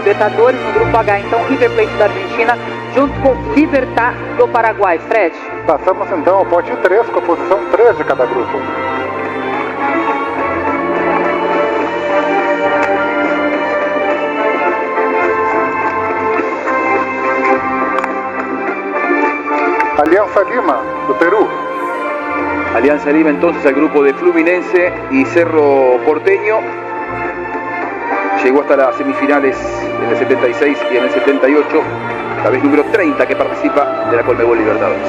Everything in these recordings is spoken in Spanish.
Libertadores no grupo H. Então, River Plate da Argentina junto com Libertad do Paraguai. Fred. Passamos então ao pote 3 com a posição 3 de cada grupo. Alianza Lima, do Perú. Alianza Lima entonces al grupo de Fluminense y Cerro Porteño. Llegó hasta las semifinales en el 76 y en el 78. La vez número 30 que participa de la Conmebol Libertadores.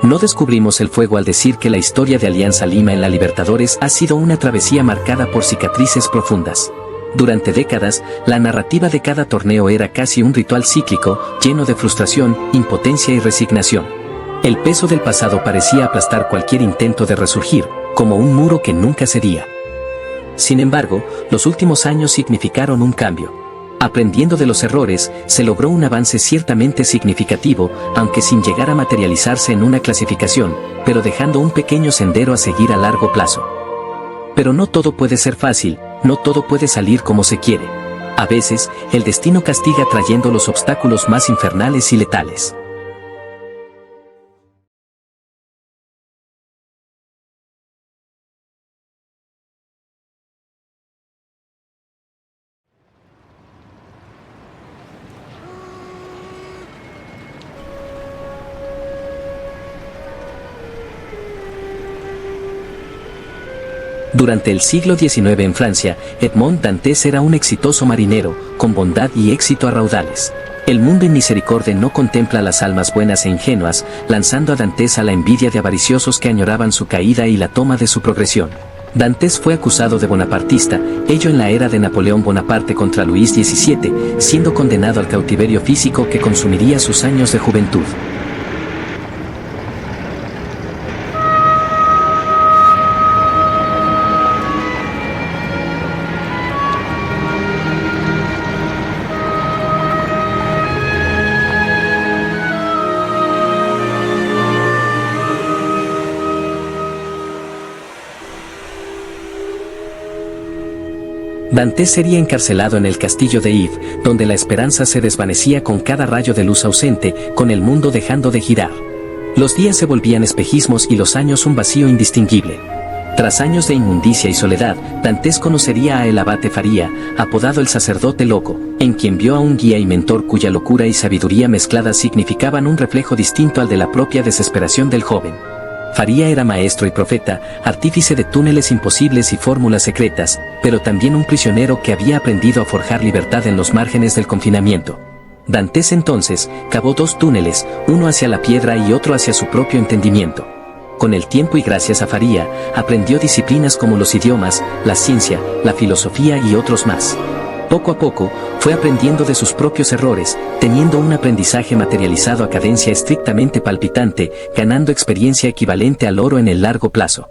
No descubrimos el fuego al decir que la historia de Alianza Lima en la Libertadores ha sido una travesía marcada por cicatrices profundas. Durante décadas, la narrativa de cada torneo era casi un ritual cíclico, lleno de frustración, impotencia y resignación. El peso del pasado parecía aplastar cualquier intento de resurgir, como un muro que nunca cedía. Sin embargo, los últimos años significaron un cambio. Aprendiendo de los errores, se logró un avance ciertamente significativo, aunque sin llegar a materializarse en una clasificación, pero dejando un pequeño sendero a seguir a largo plazo. Pero no todo puede ser fácil, no todo puede salir como se quiere. A veces, el destino castiga trayendo los obstáculos más infernales y letales. Durante el siglo XIX en Francia, Edmond Dantes era un exitoso marinero, con bondad y éxito a raudales. El mundo en misericordia no contempla las almas buenas e ingenuas, lanzando a Dantes a la envidia de avariciosos que añoraban su caída y la toma de su progresión. Dantes fue acusado de bonapartista, ello en la era de Napoleón Bonaparte contra Luis XVII, siendo condenado al cautiverio físico que consumiría sus años de juventud. Dantes sería encarcelado en el castillo de If, donde la esperanza se desvanecía con cada rayo de luz ausente, con el mundo dejando de girar. Los días se volvían espejismos y los años un vacío indistinguible. Tras años de inmundicia y soledad, Dantes conocería a el abate Faría, apodado el sacerdote loco, en quien vio a un guía y mentor cuya locura y sabiduría mezcladas significaban un reflejo distinto al de la propia desesperación del joven. Faría era maestro y profeta, artífice de túneles imposibles y fórmulas secretas, pero también un prisionero que había aprendido a forjar libertad en los márgenes del confinamiento. Dantes entonces cavó dos túneles, uno hacia la piedra y otro hacia su propio entendimiento. Con el tiempo y gracias a Faría, aprendió disciplinas como los idiomas, la ciencia, la filosofía y otros más. Poco a poco, fue aprendiendo de sus propios errores, teniendo un aprendizaje materializado a cadencia estrictamente palpitante, ganando experiencia equivalente al oro en el largo plazo.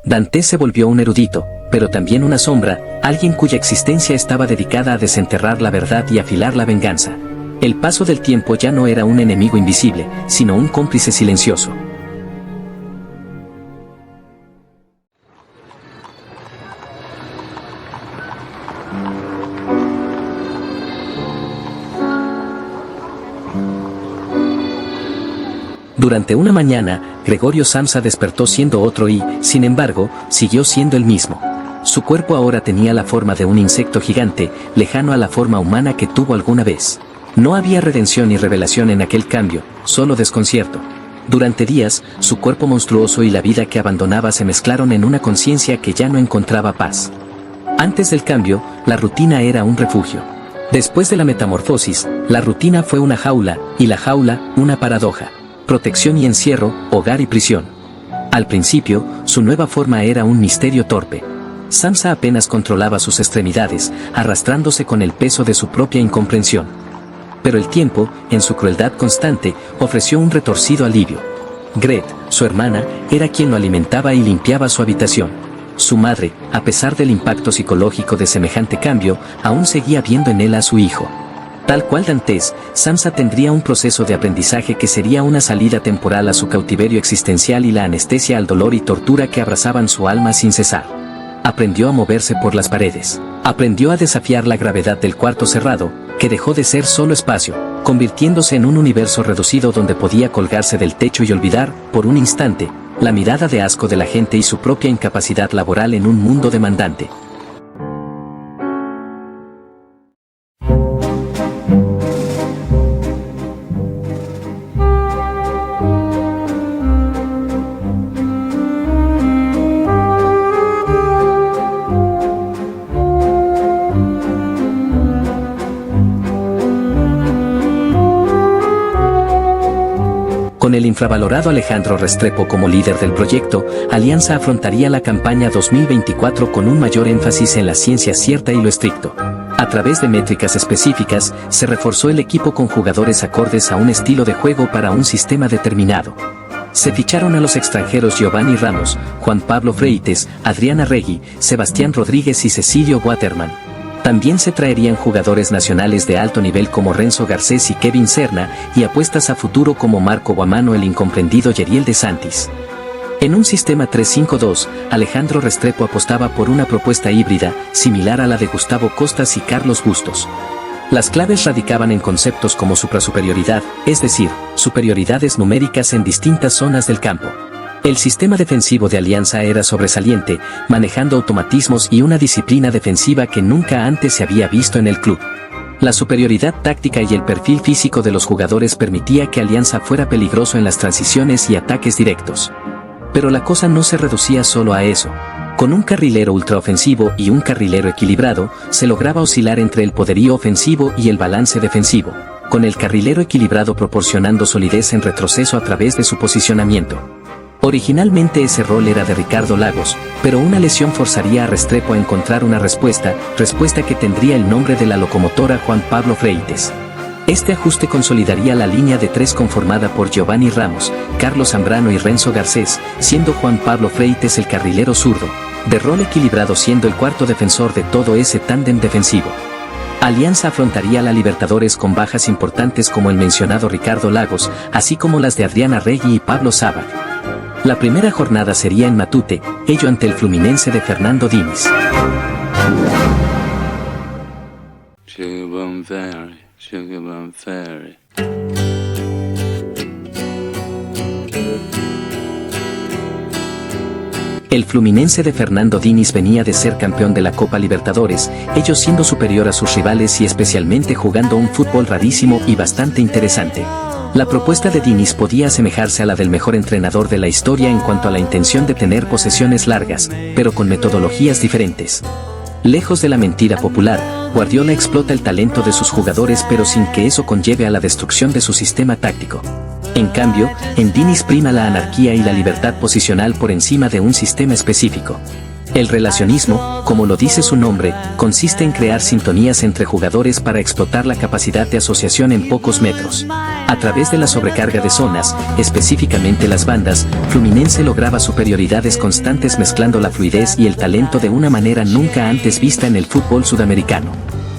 Dantes se volvió un erudito, pero también una sombra, alguien cuya existencia estaba dedicada a desenterrar la verdad y afilar la venganza. El paso del tiempo ya no era un enemigo invisible, sino un cómplice silencioso. Durante una mañana, Gregorio Samsa despertó siendo otro y, sin embargo, siguió siendo el mismo. Su cuerpo ahora tenía la forma de un insecto gigante, lejano a la forma humana que tuvo alguna vez. No había redención ni revelación en aquel cambio, solo desconcierto. Durante días, su cuerpo monstruoso y la vida que abandonaba se mezclaron en una conciencia que ya no encontraba paz. Antes del cambio, la rutina era un refugio. Después de la metamorfosis, la rutina fue una jaula, y la jaula, una paradoja. Protección y encierro, hogar y prisión. Al principio, su nueva forma era un misterio torpe. Samsa apenas controlaba sus extremidades, arrastrándose con el peso de su propia incomprensión. Pero el tiempo, en su crueldad constante, ofreció un retorcido alivio. Gret, su hermana, era quien lo alimentaba y limpiaba su habitación. Su madre, a pesar del impacto psicológico de semejante cambio, aún seguía viendo en él a su hijo. Tal cual Dantes, Samsa tendría un proceso de aprendizaje que sería una salida temporal a su cautiverio existencial y la anestesia al dolor y tortura que abrazaban su alma sin cesar. Aprendió a moverse por las paredes. Aprendió a desafiar la gravedad del cuarto cerrado, que dejó de ser solo espacio, convirtiéndose en un universo reducido donde podía colgarse del techo y olvidar, por un instante, la mirada de asco de la gente y su propia incapacidad laboral en un mundo demandante. Con el infravalorado Alejandro Restrepo como líder del proyecto, Alianza afrontaría la campaña 2024 con un mayor énfasis en la ciencia cierta y lo estricto. A través de métricas específicas, se reforzó el equipo con jugadores acordes a un estilo de juego para un sistema determinado. Se ficharon a los extranjeros Giovanni Ramos, Juan Pablo Freites, Adriana Regui, Sebastián Rodríguez y Cecilio Waterman. También se traerían jugadores nacionales de alto nivel como Renzo Garcés y Kevin Serna, y apuestas a futuro como Marco Guamano, el incomprendido Yeriel de Santis. En un sistema 3-5-2, Alejandro Restrepo apostaba por una propuesta híbrida, similar a la de Gustavo Costas y Carlos Bustos. Las claves radicaban en conceptos como suprasuperioridad, es decir, superioridades numéricas en distintas zonas del campo. El sistema defensivo de Alianza era sobresaliente, manejando automatismos y una disciplina defensiva que nunca antes se había visto en el club. La superioridad táctica y el perfil físico de los jugadores permitía que Alianza fuera peligroso en las transiciones y ataques directos. Pero la cosa no se reducía solo a eso. Con un carrilero ultraofensivo y un carrilero equilibrado, se lograba oscilar entre el poderío ofensivo y el balance defensivo, con el carrilero equilibrado proporcionando solidez en retroceso a través de su posicionamiento. Originalmente ese rol era de Ricardo Lagos, pero una lesión forzaría a Restrepo a encontrar una respuesta que tendría el nombre de la locomotora Juan Pablo Freites. Este ajuste consolidaría la línea de tres conformada por Giovanni Ramos, Carlos Zambrano y Renzo Garcés, siendo Juan Pablo Freites el carrilero zurdo, de rol equilibrado siendo el cuarto defensor de todo ese tándem defensivo. Alianza afrontaría la Libertadores con bajas importantes como el mencionado Ricardo Lagos, así como las de Adriana Regui y Pablo Sabac. La primera jornada sería en Matute, ello ante el Fluminense de Fernando Diniz. El Fluminense de Fernando Diniz venía de ser campeón de la Copa Libertadores, ello siendo superior a sus rivales y especialmente jugando un fútbol rarísimo y bastante interesante. La propuesta de Diniz podía asemejarse a la del mejor entrenador de la historia en cuanto a la intención de tener posesiones largas, pero con metodologías diferentes. Lejos de la mentira popular, Guardiola explota el talento de sus jugadores pero sin que eso conlleve a la destrucción de su sistema táctico. En cambio, en Diniz prima la anarquía y la libertad posicional por encima de un sistema específico. El relacionismo, como lo dice su nombre, consiste en crear sintonías entre jugadores para explotar la capacidad de asociación en pocos metros. A través de la sobrecarga de zonas, específicamente las bandas, Fluminense lograba superioridades constantes mezclando la fluidez y el talento de una manera nunca antes vista en el fútbol sudamericano.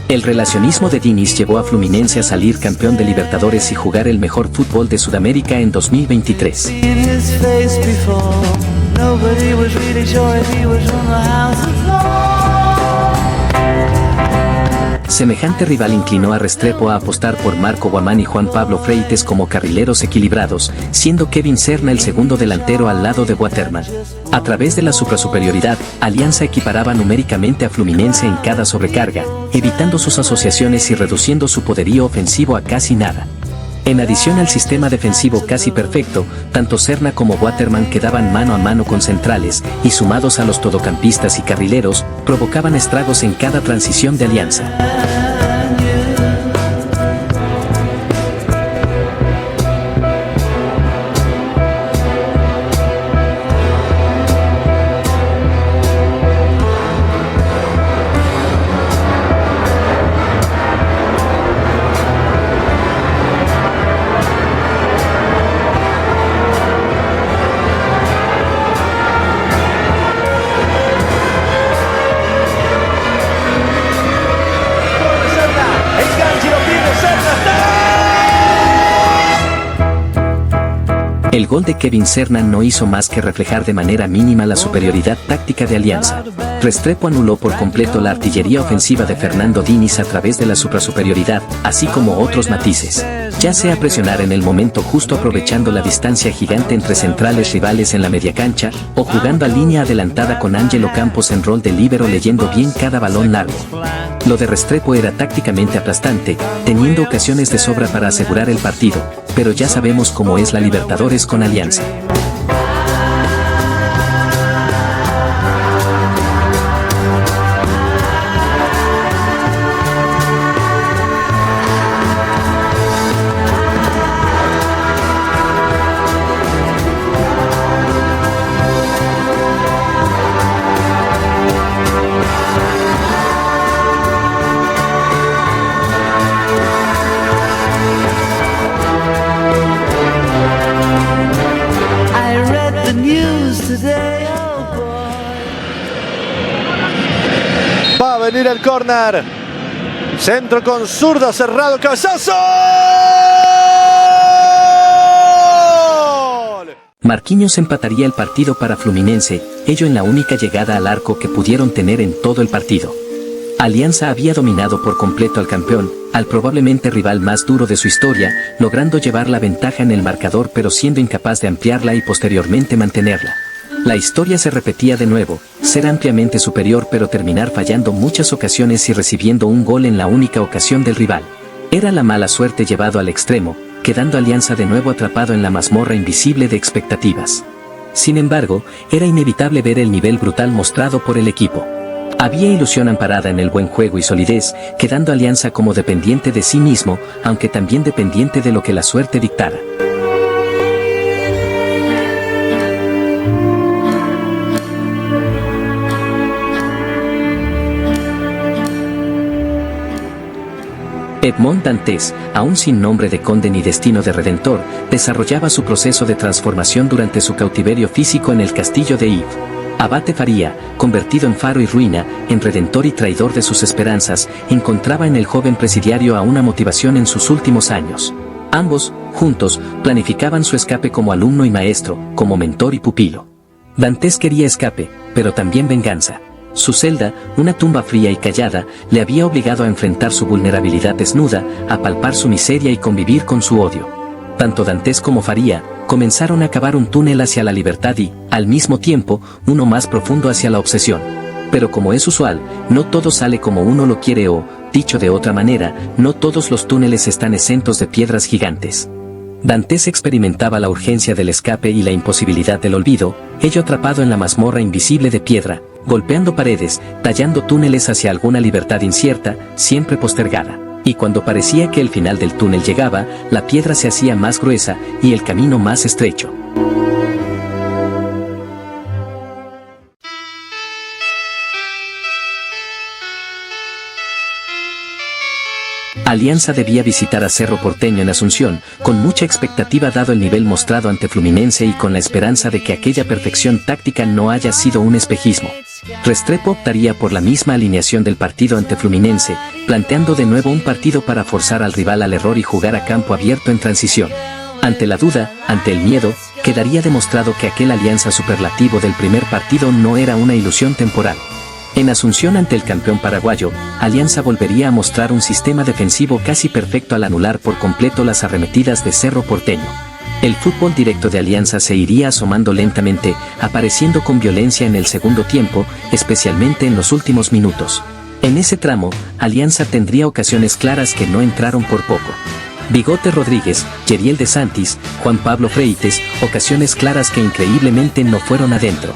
El relacionismo de Diniz llevó a Fluminense a salir campeón de Libertadores y jugar el mejor fútbol de Sudamérica en 2023. Semejante rival inclinó a Restrepo a apostar por Marco Guamán y Juan Pablo Freites como carrileros equilibrados, siendo Kevin Serna el segundo delantero al lado de Waterman. A través de la suprasuperioridad, Alianza equiparaba numéricamente a Fluminense en cada sobrecarga, evitando sus asociaciones y reduciendo su poderío ofensivo a casi nada. En adición al sistema defensivo casi perfecto, tanto Serna como Waterman quedaban mano a mano con centrales, y sumados a los todocampistas y carrileros, provocaban estragos en cada transición de Alianza. El gol de Kevin Serna no hizo más que reflejar de manera mínima la superioridad táctica de Alianza. Restrepo anuló por completo la artillería ofensiva de Fernando Diniz a través de la suprasuperioridad, así como otros matices. Ya sea presionar en el momento justo aprovechando la distancia gigante entre centrales rivales en la media cancha, o jugando a línea adelantada con Ángelo Campos en rol de líbero leyendo bien cada balón largo. Lo de Restrepo era tácticamente aplastante, teniendo ocasiones de sobra para asegurar el partido, pero ya sabemos cómo es la Libertadores con Alianza. Va a venir el córner. Centro con zurda, cerrado, cabezazo. Marquinhos empataría el partido para Fluminense, ello en la única llegada al arco que pudieron tener en todo el partido. Alianza había dominado por completo al campeón, al probablemente rival más duro de su historia, logrando llevar la ventaja en el marcador pero siendo incapaz de ampliarla y posteriormente mantenerla. La historia se repetía de nuevo, ser ampliamente superior pero terminar fallando muchas ocasiones y recibiendo un gol en la única ocasión del rival. Era la mala suerte llevado al extremo, quedando Alianza de nuevo atrapado en la mazmorra invisible de expectativas. Sin embargo, era inevitable ver el nivel brutal mostrado por el equipo. Había ilusión amparada en el buen juego y solidez, quedando Alianza como dependiente de sí mismo, aunque también dependiente de lo que la suerte dictara. Edmond Dantes, aún sin nombre de conde ni destino de redentor, desarrollaba su proceso de transformación durante su cautiverio físico en el castillo de Yves. Abate Faría, convertido en faro y ruina, en redentor y traidor de sus esperanzas, encontraba en el joven presidiario a una motivación en sus últimos años. Ambos, juntos, planificaban su escape como alumno y maestro, como mentor y pupilo. Dantes quería escape, pero también venganza. Su celda, una tumba fría y callada, le había obligado a enfrentar su vulnerabilidad desnuda, a palpar su miseria y convivir con su odio. Tanto Dantes como Faría comenzaron a cavar un túnel hacia la libertad y, al mismo tiempo, uno más profundo hacia la obsesión. Pero como es usual, no todo sale como uno lo quiere o, dicho de otra manera, no todos los túneles están exentos de piedras gigantes. Dantes experimentaba la urgencia del escape y la imposibilidad del olvido, ello atrapado en la mazmorra invisible de piedra, golpeando paredes, tallando túneles hacia alguna libertad incierta, siempre postergada. Y cuando parecía que el final del túnel llegaba, la piedra se hacía más gruesa y el camino más estrecho. Alianza debía visitar a Cerro Porteño en Asunción, con mucha expectativa dado el nivel mostrado ante Fluminense y con la esperanza de que aquella perfección táctica no haya sido un espejismo. Restrepo optaría por la misma alineación del partido ante Fluminense, planteando de nuevo un partido para forzar al rival al error y jugar a campo abierto en transición. Ante la duda, ante el miedo, quedaría demostrado que aquel Alianza superlativo del primer partido no era una ilusión temporal. En Asunción ante el campeón paraguayo, Alianza volvería a mostrar un sistema defensivo casi perfecto al anular por completo las arremetidas de Cerro Porteño. El fútbol directo de Alianza se iría asomando lentamente, apareciendo con violencia en el segundo tiempo, especialmente en los últimos minutos. En ese tramo, Alianza tendría ocasiones claras que no entraron por poco. Bigote Rodríguez, Yeriel de Santis, Juan Pablo Freites, ocasiones claras que increíblemente no fueron adentro.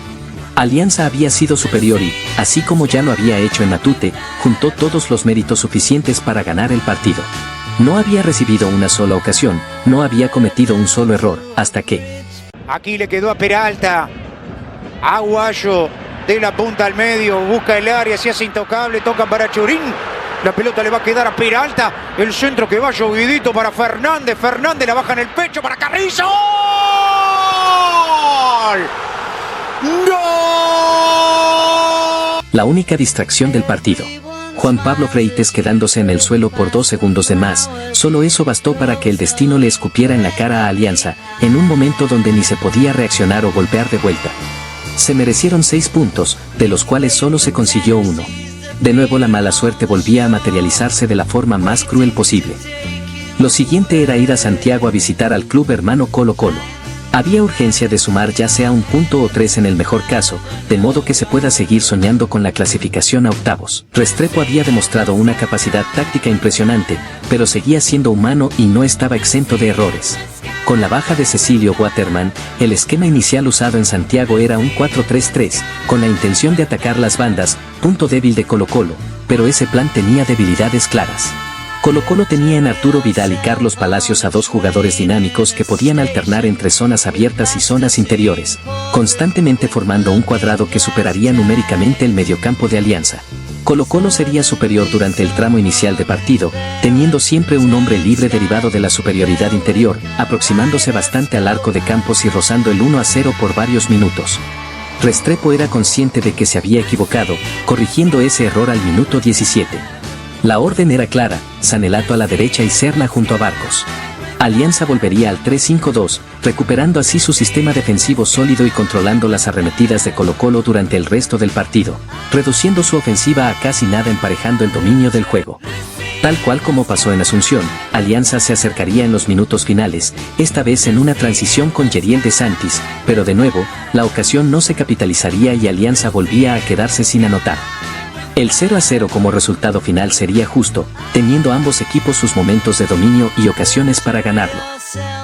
Alianza había sido superior y, así como ya lo había hecho en Matute, juntó todos los méritos suficientes para ganar el partido. No había recibido una sola ocasión, no había cometido un solo error, hasta que... Aquí le quedó a Peralta. Aguayo de la punta al medio, busca el área, se hace intocable, tocan para Churín. La pelota le va a quedar a Peralta. El centro que va llovidito para Fernández. Fernández la baja en el pecho para Carrizo. ¡Gol! ¡Gol! La única distracción del partido. Juan Pablo Freites quedándose en el suelo por 2 segundos de más, solo eso bastó para que el destino le escupiera en la cara a Alianza, en un momento donde ni se podía reaccionar o golpear de vuelta. Se merecieron 6 puntos, de los cuales solo se consiguió 1. De nuevo la mala suerte volvía a materializarse de la forma más cruel posible. Lo siguiente era ir a Santiago a visitar al club hermano Colo-Colo. Había urgencia de sumar ya sea 1 punto o 3 en el mejor caso, de modo que se pueda seguir soñando con la clasificación a octavos. Restrepo había demostrado una capacidad táctica impresionante, pero seguía siendo humano y no estaba exento de errores. Con la baja de Cecilio Waterman, el esquema inicial usado en Santiago era un 4-3-3, con la intención de atacar las bandas, punto débil de Colo-Colo, pero ese plan tenía debilidades claras. Colo-Colo tenía en Arturo Vidal y Carlos Palacios a 2 jugadores dinámicos que podían alternar entre zonas abiertas y zonas interiores, constantemente formando un cuadrado que superaría numéricamente el mediocampo de Alianza. Colo-Colo sería superior durante el tramo inicial de partido, teniendo siempre un hombre libre derivado de la superioridad interior, aproximándose bastante al arco de Campos y rozando el 1-0 por varios minutos. Restrepo era consciente de que se había equivocado, corrigiendo ese error al minuto 17. La orden era clara, Sanelato a la derecha y Serna junto a Barcos. Alianza volvería al 3-5-2, recuperando así su sistema defensivo sólido y controlando las arremetidas de Colo-Colo durante el resto del partido, reduciendo su ofensiva a casi nada emparejando el dominio del juego. Tal cual como pasó en Asunción, Alianza se acercaría en los minutos finales, esta vez en una transición con Yeriel de Santis, pero de nuevo, la ocasión no se capitalizaría y Alianza volvía a quedarse sin anotar. El 0-0 como resultado final sería justo, teniendo ambos equipos sus momentos de dominio y ocasiones para ganarlo.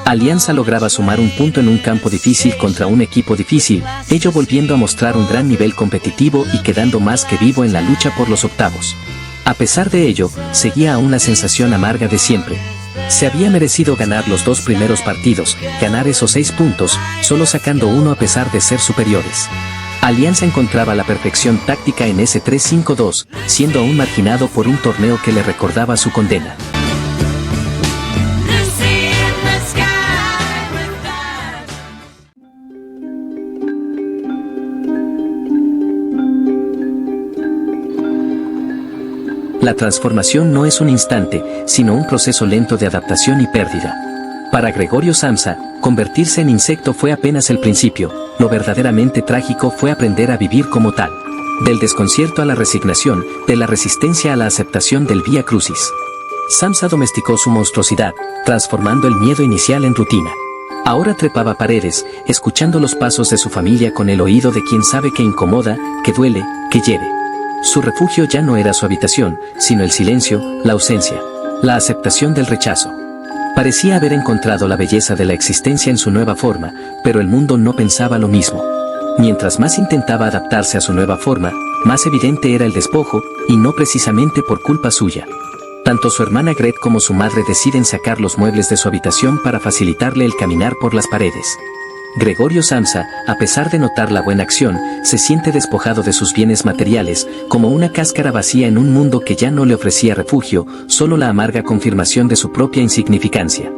Alianza lograba sumar 1 punto en un campo difícil contra un equipo difícil, ello volviendo a mostrar un gran nivel competitivo y quedando más que vivo en la lucha por los octavos. A pesar de ello, seguía aún la sensación amarga de siempre. Se había merecido ganar los 2 primeros partidos, ganar esos 6 puntos, solo sacando 1 a pesar de ser superiores. Alianza encontraba la perfección táctica en ese 3-5-2, siendo aún marginado por un torneo que le recordaba su condena. La transformación no es un instante, sino un proceso lento de adaptación y pérdida. Para Gregorio Samsa, convertirse en insecto fue apenas el principio, lo verdaderamente trágico fue aprender a vivir como tal. Del desconcierto a la resignación, de la resistencia a la aceptación del vía crucis. Samsa domesticó su monstruosidad, transformando el miedo inicial en rutina. Ahora trepaba paredes, escuchando los pasos de su familia con el oído de quien sabe que incomoda, que duele, que hiere. Su refugio ya no era su habitación, sino el silencio, la ausencia, la aceptación del rechazo. Parecía haber encontrado la belleza de la existencia en su nueva forma, pero el mundo no pensaba lo mismo. Mientras más intentaba adaptarse a su nueva forma, más evidente era el despojo, y no precisamente por culpa suya. Tanto su hermana Gret como su madre deciden sacar los muebles de su habitación para facilitarle el caminar por las paredes. Gregorio Samsa, a pesar de notar la buena acción, se siente despojado de sus bienes materiales, como una cáscara vacía en un mundo que ya no le ofrecía refugio, solo la amarga confirmación de su propia insignificancia.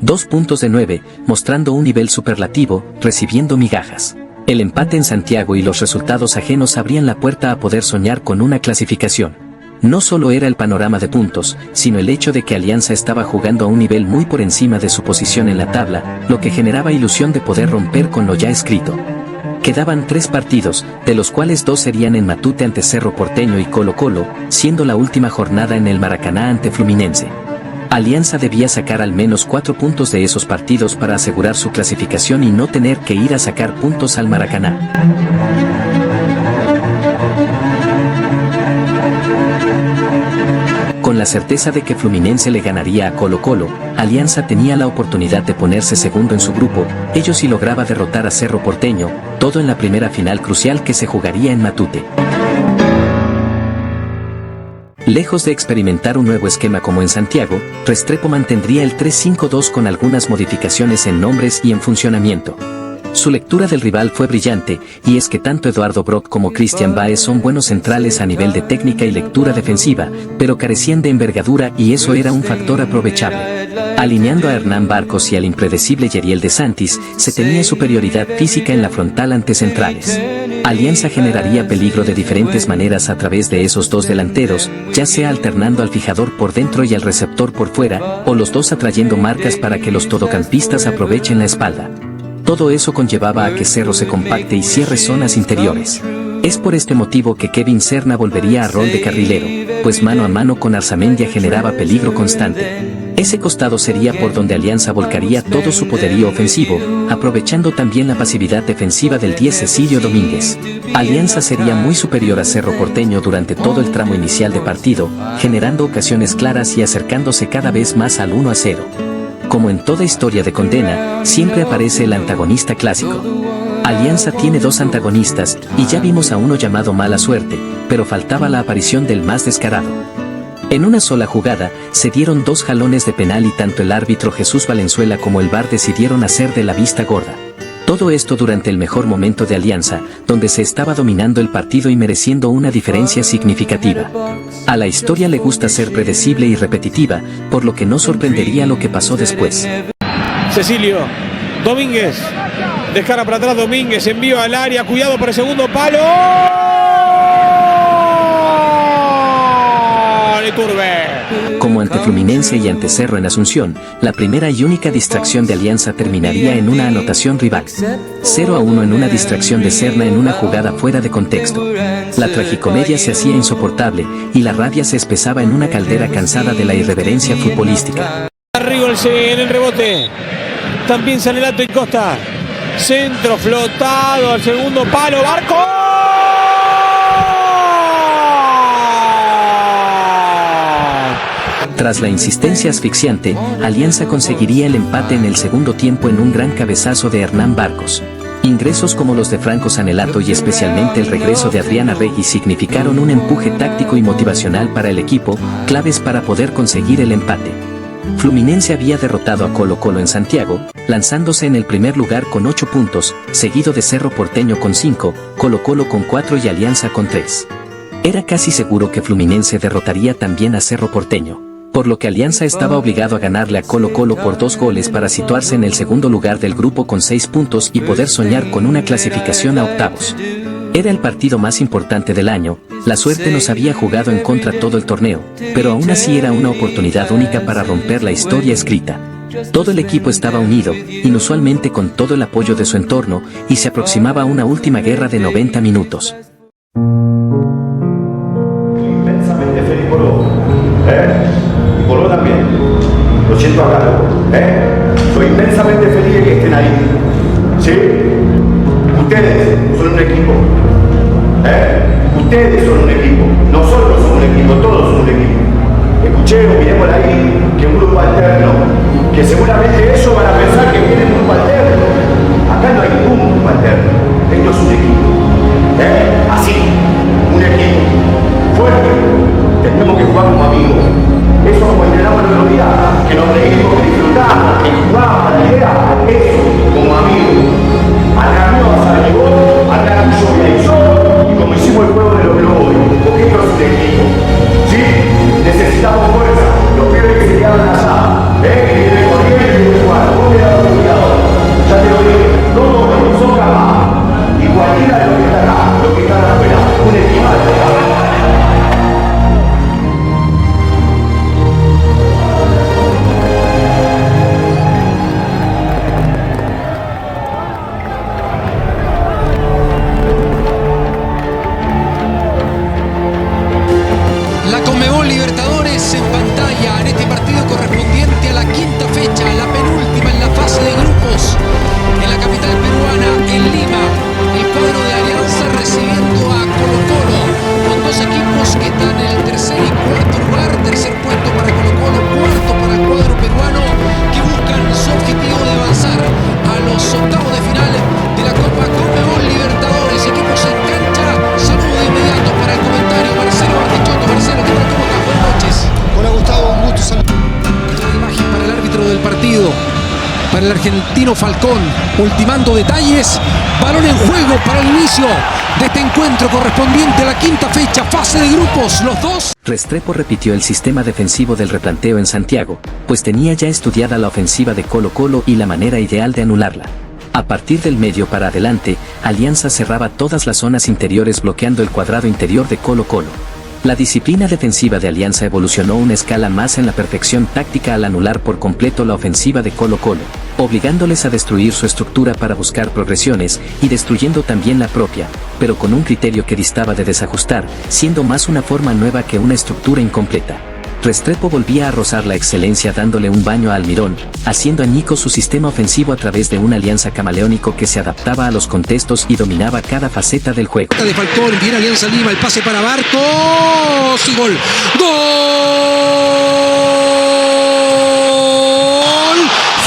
Dos puntos de 9, mostrando un nivel superlativo, recibiendo migajas. El empate en Santiago y los resultados ajenos abrían la puerta a poder soñar con una clasificación. No solo era el panorama de puntos, sino el hecho de que Alianza estaba jugando a un nivel muy por encima de su posición en la tabla, lo que generaba ilusión de poder romper con lo ya escrito. Quedaban 3 partidos, de los cuales 2 serían en Matute ante Cerro Porteño y Colo-Colo, siendo la última jornada en el Maracaná ante Fluminense. Alianza debía sacar al menos 4 puntos de esos partidos para asegurar su clasificación y no tener que ir a sacar puntos al Maracaná. Con la certeza de que Fluminense le ganaría a Colo-Colo, Alianza tenía la oportunidad de ponerse segundo en su grupo, ello si lograba derrotar a Cerro Porteño, todo en la primera final crucial que se jugaría en Matute. Lejos de experimentar un nuevo esquema como en Santiago, Restrepo mantendría el 3-5-2 con algunas modificaciones en nombres y en funcionamiento. Su lectura del rival fue brillante, y es que tanto Eduardo Brock como Cristian Baez son buenos centrales a nivel de técnica y lectura defensiva, pero carecían de envergadura y eso era un factor aprovechable. Alineando a Hernán Barcos y al impredecible Yeriel de Santis, se tenía superioridad física en la frontal ante centrales. Alianza generaría peligro de diferentes maneras a través de esos dos delanteros, ya sea alternando al fijador por dentro y al receptor por fuera, o los dos atrayendo marcas para que los todocampistas aprovechen la espalda. Todo eso conllevaba a que Cerro se compacte y cierre zonas interiores. Es por este motivo que Kevin Serna volvería a rol de carrilero, pues mano a mano con Arzamendia generaba peligro constante. Ese costado sería por donde Alianza volcaría todo su poderío ofensivo, aprovechando también la pasividad defensiva del 10 Cecilio Domínguez. Alianza sería muy superior a Cerro Porteño durante todo el tramo inicial de partido, generando ocasiones claras y acercándose cada vez más al 1-0. Como en toda historia de condena, siempre aparece el antagonista clásico. Alianza tiene dos antagonistas, y ya vimos a uno llamado Mala Suerte, pero faltaba la aparición del más descarado. En una sola jugada, se dieron dos jalones de penal y tanto el árbitro Jesús Valenzuela como el VAR decidieron hacer de la vista gorda. Todo esto durante el mejor momento de Alianza, donde se estaba dominando el partido y mereciendo una diferencia significativa. A la historia le gusta ser predecible y repetitiva, por lo que no sorprendería lo que pasó después. Cecilio Domínguez, descarga para atrás Domínguez, envío al área, cuidado para el segundo palo. Como ante Fluminense y ante Cerro en Asunción, la primera y única distracción de Alianza terminaría en una anotación rival. 0-1 en una distracción de Serna en una jugada fuera de contexto. La tragicomedia se hacía insoportable y la rabia se espesaba en una caldera cansada de la irreverencia futbolística. Rigol en el rebote. También Sanelato y Costa. Centro flotado al segundo palo. Barco. Tras la insistencia asfixiante, Alianza conseguiría el empate en el segundo tiempo en un gran cabezazo de Hernán Barcos. Ingresos como los de Franco Sanelato y especialmente el regreso de Adrián Arregui significaron un empuje táctico y motivacional para el equipo, claves para poder conseguir el empate. Fluminense había derrotado a Colo-Colo en Santiago, lanzándose en el primer lugar con 8 puntos, seguido de Cerro Porteño con 5, Colo-Colo con 4 y Alianza con 3. Era casi seguro que Fluminense derrotaría también a Cerro Porteño, por lo que Alianza estaba obligado a ganarle a Colo-Colo por 2 goles para situarse en el segundo lugar del grupo con 6 puntos y poder soñar con una clasificación a octavos. Era el partido más importante del año, la suerte nos había jugado en contra todo el torneo, pero aún así era una oportunidad única para romper la historia escrita. Todo el equipo estaba unido, inusualmente con todo el apoyo de su entorno, y se aproximaba a una última guerra de 90 minutos. Inmensamente feliz por vos, y por vos también, lo siento acá, soy inmensamente feliz de que estén ahí, ¿sí? Ustedes son un equipo, ustedes son un equipo, nosotros somos un equipo, todos somos un equipo. Escuchemos, miremos ahí que un grupo alterno, que seguramente ellos van a pensar que viene un grupo alterno. Acá no hay ningún grupo alterno, esto es un equipo, así, un equipo fuerte. Tenemos que jugar como amigos. Eso como entrenamos el otro día, que nos reímos, que disfrutamos, que jugamos para la idea, eso como amigos. Al camino vas a venir vos, al camino yo voy a ir yo, y como hicimos el juego de los globos, porque esto es un equipo. ¿Sí? Necesitamos fuerza, los pibes que se quedaron allá, que vienen corriendo y vienen jugando, vos me das la oportunidad. Ya te lo dije, todos los que son capaces, y cualquiera de los que están acá, los que están afuera, un equipo de trabajo. La Conmebol Libertadores en pantalla en este partido correspondiente a la quinta fecha, la penúltima en la fase de grupos en la capital peruana, en Lima. El cuadro de Alianza recibiendo a Colo-Colo con dos equipos que están en el tercer y cuarto lugar. Tercer puesto para Colo-Colo, cuarto para el cuadro peruano, que buscan su objetivo de avanzar a los octavos de final de la Copa Conmebol Libertadores. Equipos en cancha. Saludo de inmediato para el comentario Marcelo Bartichotto. Marcelo, ¿qué tal? ¿Cómo estás? Buenas noches. Hola Gustavo, un gusto saludar. Imagen para el árbitro del partido, para el argentino Falcón, ultimando detalles. Balón en juego para el inicio de este encuentro correspondiente a la quinta fecha, fase de grupos, los dos. Restrepo repitió el sistema defensivo del replanteo en Santiago, pues tenía ya estudiada la ofensiva de Colo-Colo y la manera ideal de anularla. A partir del medio para adelante, Alianza cerraba todas las zonas interiores bloqueando el cuadrado interior de Colo-Colo. La disciplina defensiva de Alianza evolucionó una escala más en la perfección táctica al anular por completo la ofensiva de Colo-Colo, obligándoles a destruir su estructura para buscar progresiones y destruyendo también la propia, pero con un criterio que distaba de desajustar, siendo más una forma nueva que una estructura incompleta. Restrepo volvía a rozar la excelencia dándole un baño a Almirón, haciendo añicos su sistema ofensivo a través de un Alianza camaleónico que se adaptaba a los contextos y dominaba cada faceta del juego. De Falcón, viene Alianza Lima, el pase para Barcos y gol. ¡Gol!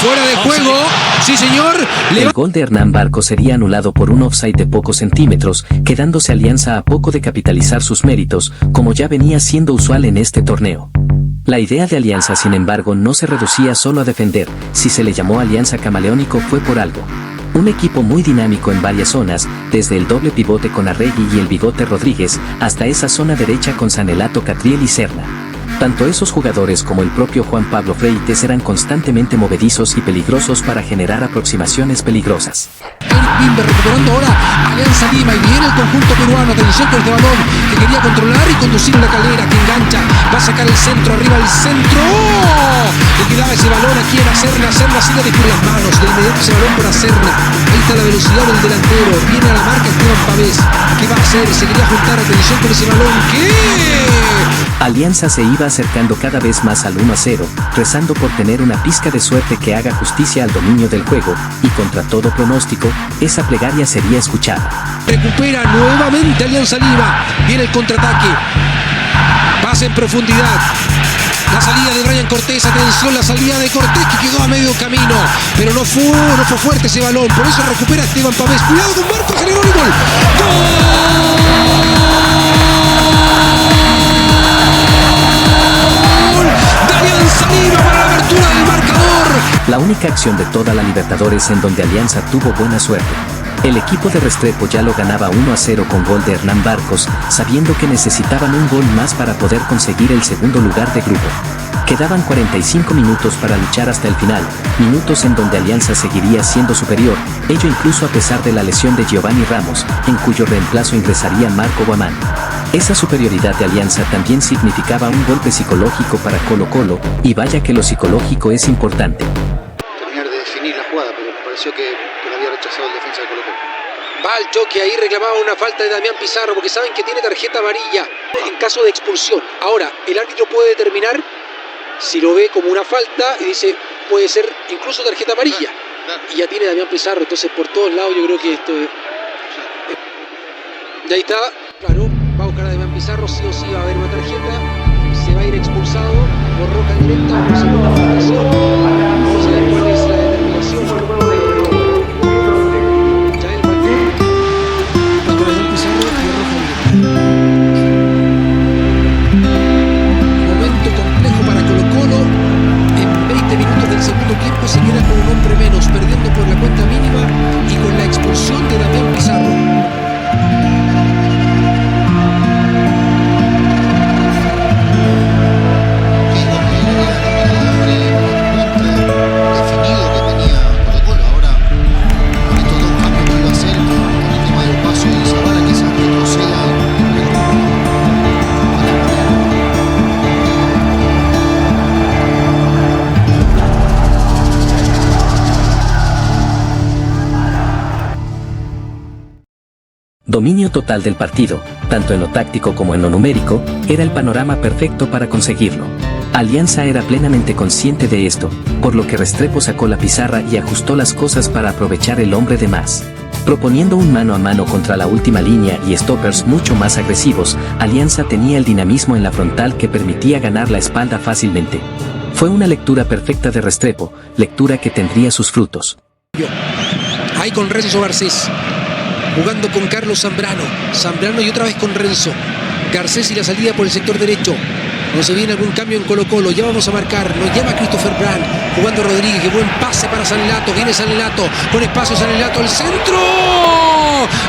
Fuera de juego. Sí, señor. El gol de Hernán Barcos sería anulado por un offside de pocos centímetros, quedándose Alianza a poco de capitalizar sus méritos, como ya venía siendo usual en este torneo. La idea de Alianza, sin embargo, no se reducía solo a defender. Si se le llamó Alianza Camaleónico fue por algo. Un equipo muy dinámico en varias zonas, desde el doble pivote con Arregui y el Bigote Rodríguez, hasta esa zona derecha con Sanelato, Catriel y Serna. Tanto esos jugadores como el propio Juan Pablo Freites eran constantemente movedizos y peligrosos para generar aproximaciones peligrosas. Eric Bimber recuperando ahora Alianza Lima y viene el conjunto peruano. Atención con este balón que quería controlar y conducir la Calera, que engancha, va a sacar el centro, arriba el centro. Le quedaba ese balón aquí en Serna. Serna sigue con las manos, de inmediato ese balón para Serna. Ahí está la velocidad del delantero, viene a la marca Esteban Pavés. ¿Qué va a hacer? Se quería juntar, atención con ese balón. ¿Qué? Alianza se iba acercando cada vez más al 1-0, rezando por tener una pizca de suerte que haga justicia al dominio del juego, y contra todo pronóstico, esa plegaria sería escuchada. Recupera nuevamente Alianza Lima, viene el contraataque, pase en profundidad, la salida de Brian Cortés, atención, la salida de Cortés que quedó a medio camino, pero no fue fuerte ese balón, por eso recupera Esteban Pavés, cuidado con Marcos, se le gol y gol. Para la apertura del marcador. La única acción de toda la Libertadores en donde Alianza tuvo buena suerte. El equipo de Restrepo ya lo ganaba 1-0 con gol de Hernán Barcos, sabiendo que necesitaban un gol más para poder conseguir el segundo lugar de grupo. Quedaban 45 minutos para luchar hasta el final, minutos en donde Alianza seguiría siendo superior, ello incluso a pesar de la lesión de Giovanni Ramos, en cuyo reemplazo ingresaría Marco Guamán. Esa superioridad de Alianza también significaba un golpe psicológico para Colo-Colo, y vaya que lo psicológico es importante. Terminar de definir la jugada, pero me pareció que lo había rechazado el defensa de Colo-Colo. Va al choque, ahí reclamaba una falta de Damián Pizarro, porque saben que tiene tarjeta amarilla en caso de expulsión. Ahora, el árbitro puede determinar si lo ve como una falta y dice, puede ser incluso tarjeta amarilla. Y ya tiene Damián Pizarro, entonces por todos lados yo creo que esto es... Y ahí está, claro, va a buscar a Damián Pizarro, sí o sí va a haber una tarjeta, se va a ir expulsado por roja directa, por segunda fundación. Vamos a ver cuál es la determinación. Ya el partido, tanto Damián Pizarro y roja directa. Momento complejo para Colo-Colo. En 20 minutos del segundo tiempo se queda con un hombre menos, perdiendo por la cuenta mínima y con la expulsión de Damián Pizarro. Dominio total del partido, tanto en lo táctico como en lo numérico, era el panorama perfecto para conseguirlo. Alianza era plenamente consciente de esto, por lo que Restrepo sacó la pizarra y ajustó las cosas para aprovechar el hombre de más. Proponiendo un mano a mano contra la última línea y stoppers mucho más agresivos, Alianza tenía el dinamismo en la frontal que permitía ganar la espalda fácilmente. Fue una lectura perfecta de Restrepo, lectura que tendría sus frutos. Ahí con Renzo Garcés, jugando con Carlos Zambrano. Zambrano y otra vez con Renzo. Garcés y la salida por el sector derecho. No se viene algún cambio en Colo-Colo. Ya vamos a marcar. Nos llama Christopher Brand. Jugando Rodríguez. Qué buen pase para Sanelato. Viene Sanelato. Con espacio Sanelato al centro.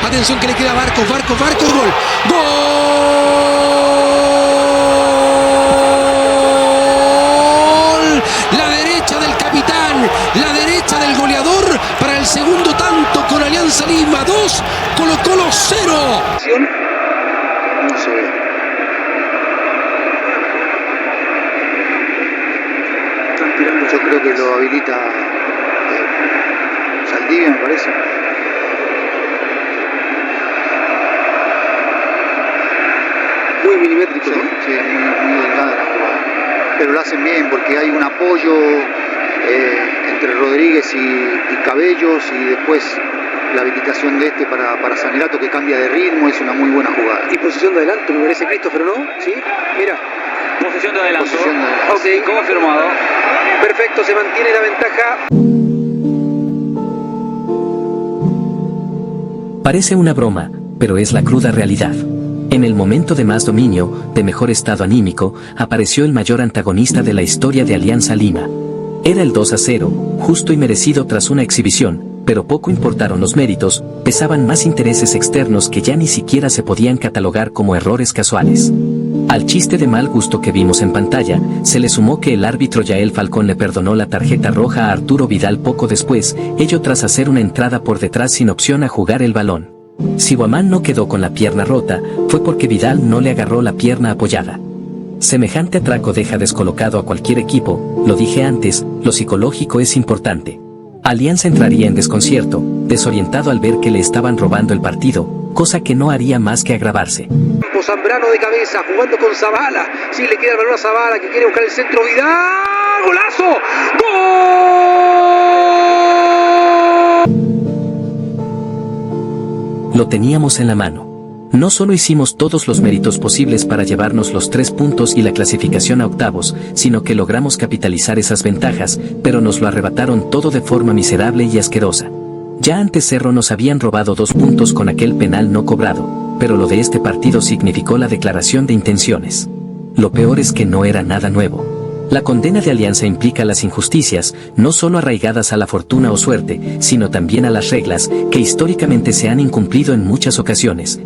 Atención que le queda a Barcos. Barcos. Gol. ¡Gol! La derecha del capitán. La derecha del goleador para el segundo tanto. Alianza Lima 2, Colo-Colo 0. No se ve. Yo creo que lo habilita Saldivia, me parece. Muy milimétrico, Sí, ¿no? sí, muy delgada la jugada. Pero lo hacen bien porque hay un apoyo entre Rodríguez y Cabellos, y después la habilitación de para Sanelato, que cambia de ritmo. Es una muy buena jugada. Y posición de adelanto, me parece, Christopher, ¿no? Sí, mira. Posición de adelanto. Posición de adelanto. Ok, confirmado. Perfecto, se mantiene la ventaja. Parece una broma, pero es la cruda realidad. En el momento de más dominio, de mejor estado anímico, apareció el mayor antagonista de la historia de Alianza Lima. Era el 2-0, justo y merecido tras una exhibición, pero poco importaron los méritos, pesaban más intereses externos que ya ni siquiera se podían catalogar como errores casuales. Al chiste de mal gusto que vimos en pantalla, se le sumó que el árbitro Yael Falcón le perdonó la tarjeta roja a Arturo Vidal poco después, ello tras hacer una entrada por detrás sin opción a jugar el balón. Si Guamán no quedó con la pierna rota, fue porque Vidal no le agarró la pierna apoyada. Semejante atraco deja descolocado a cualquier equipo, lo dije antes, lo psicológico es importante. Alianza entraría en desconcierto, desorientado al ver que le estaban robando el partido, cosa que no haría más que agravarse. Zambrano de cabeza, jugando con Zavala. Sí, le queda el balón a Zavala, que quiere buscar el centro. Vidal, ¡golazo! ¡Gol! Lo teníamos en la mano. No solo hicimos todos los méritos posibles para llevarnos los 3 puntos y la clasificación a octavos, sino que logramos capitalizar esas ventajas, pero nos lo arrebataron todo de forma miserable y asquerosa. Ya antes Cerro nos habían robado 2 puntos con aquel penal no cobrado, pero lo de este partido significó la declaración de intenciones. Lo peor es que no era nada nuevo. La condena de Alianza implica las injusticias, no solo arraigadas a la fortuna o suerte, sino también a las reglas, que históricamente se han incumplido en muchas ocasiones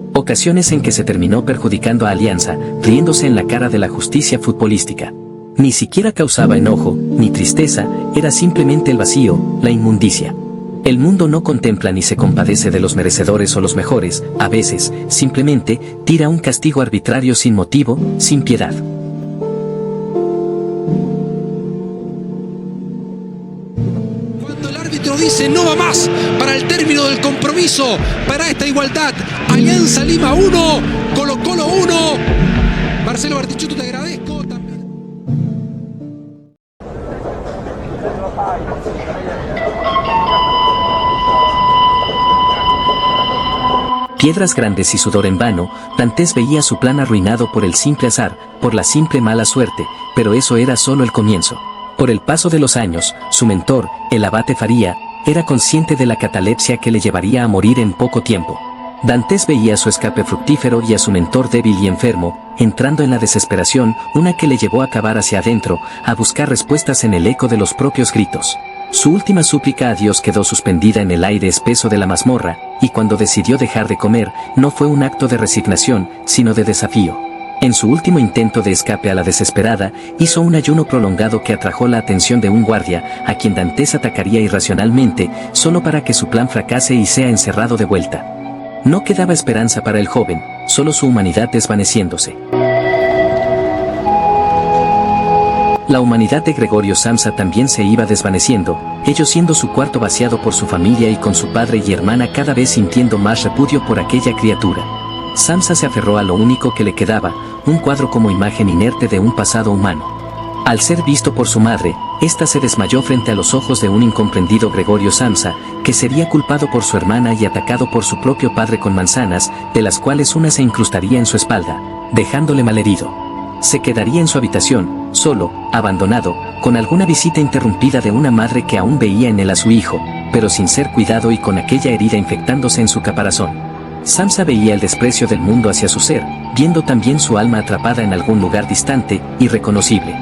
en que se terminó perjudicando a Alianza, riéndose en la cara de la justicia futbolística. Ni siquiera causaba enojo, ni tristeza, era simplemente el vacío, la inmundicia. El mundo no contempla ni se compadece de los merecedores o los mejores, a veces, simplemente, tira un castigo arbitrario sin motivo, sin piedad. Cuando el árbitro dice no va más para el término del compromiso, para esta igualdad, Alianza Lima 1, Colo-Colo 1. Marcelo Bartichotto, te agradezco también. Piedras grandes y sudor en vano, Dantes veía su plan arruinado por el simple azar, por la simple mala suerte, pero eso era solo el comienzo. Por el paso de los años, su mentor, el abate Faría, era consciente de la catalepsia que le llevaría a morir en poco tiempo. Dantes veía su escape fructífero y a su mentor débil y enfermo, entrando en la desesperación, una que le llevó a cavar hacia adentro, a buscar respuestas en el eco de los propios gritos. Su última súplica a Dios quedó suspendida en el aire espeso de la mazmorra, y cuando decidió dejar de comer, no fue un acto de resignación, sino de desafío. En su último intento de escape a la desesperada, hizo un ayuno prolongado que atrajo la atención de un guardia, a quien Dantes atacaría irracionalmente, solo para que su plan fracase y sea encerrado de vuelta. No quedaba esperanza para el joven, solo su humanidad desvaneciéndose. La humanidad de Gregorio Samsa también se iba desvaneciendo, ello siendo su cuarto vaciado por su familia y con su padre y hermana cada vez sintiendo más repudio por aquella criatura. Samsa se aferró a lo único que le quedaba, un cuadro como imagen inerte de un pasado humano. Al ser visto por su madre, ésta se desmayó frente a los ojos de un incomprendido Gregorio Samsa, que sería culpado por su hermana y atacado por su propio padre con manzanas, de las cuales una se incrustaría en su espalda, dejándole malherido. Se quedaría en su habitación, solo, abandonado, con alguna visita interrumpida de una madre que aún veía en él a su hijo, pero sin ser cuidado y con aquella herida infectándose en su caparazón. Samsa veía el desprecio del mundo hacia su ser, viendo también su alma atrapada en algún lugar distante, irreconocible.